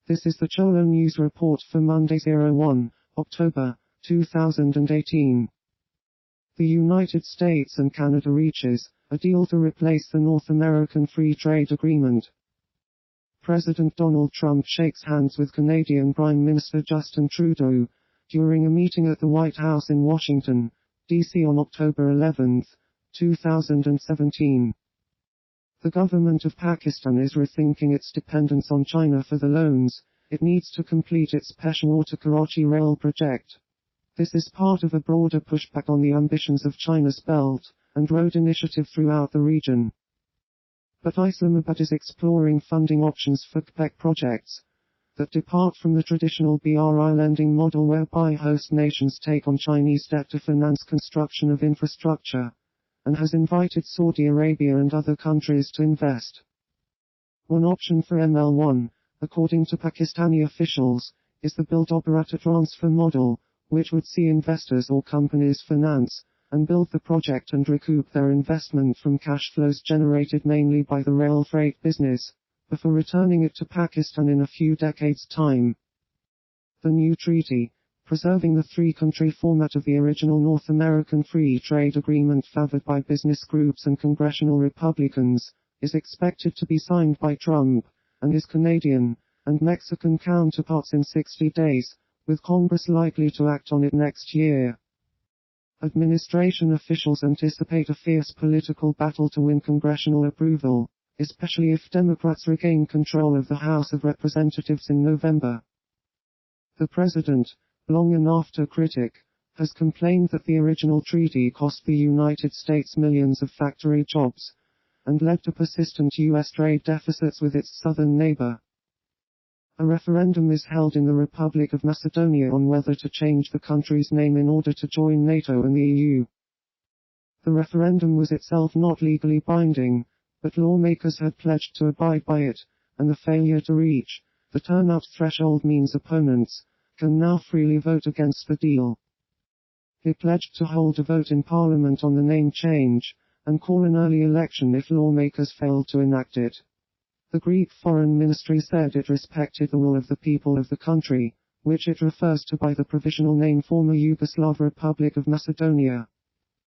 This is the Cholo News Report for Monday 01 October 2018. The United States and Canada reaches a deal to replace the North American Free Trade Agreement. President Donald Trump shakes hands with Canadian Prime Minister Justin Trudeau during a meeting at the White House in Washington, D.C. on October 11, 2017. The government of Pakistan is rethinking its dependence on China for the loans it needs to complete its Peshawar to Karachi rail project. This is part of a broader pushback on the ambitions of China's Belt and Road Initiative throughout the region. But Islamabad is exploring funding options for CPEC projects that depart from the traditional BRI lending model whereby host nations take on Chinese debt to finance construction of infrastructure, and has invited Saudi Arabia and other countries to invest. One option for ML1, according to Pakistani officials, is the build-operator transfer model, which would see investors or companies finance and build the project and recoup their investment from cash flows generated mainly by the rail freight business, before returning it to Pakistan in a few decades' time. The new treaty, preserving the three-country format of the original North American Free Trade Agreement favored by business groups and congressional Republicans, is expected to be signed by Trump and his Canadian and Mexican counterparts in 60 days, with Congress likely to act on it next year. Administration officials anticipate a fierce political battle to win congressional approval, especially if Democrats regain control of the House of Representatives in November. The president, long an after critic, has complained that the original treaty cost the United States millions of factory jobs, and led to persistent U.S. trade deficits with its southern neighbor. A referendum is held in the Republic of Macedonia on whether to change the country's name in order to join NATO and the EU. The referendum was itself not legally binding, but lawmakers had pledged to abide by it, and the failure to reach the turnout threshold means opponents can now freely vote against the deal. He pledged to hold a vote in Parliament on the name change, and call an early election if lawmakers failed to enact it. The Greek Foreign Ministry said it respected the will of the people of the country, which it refers to by the provisional name former Yugoslav Republic of Macedonia.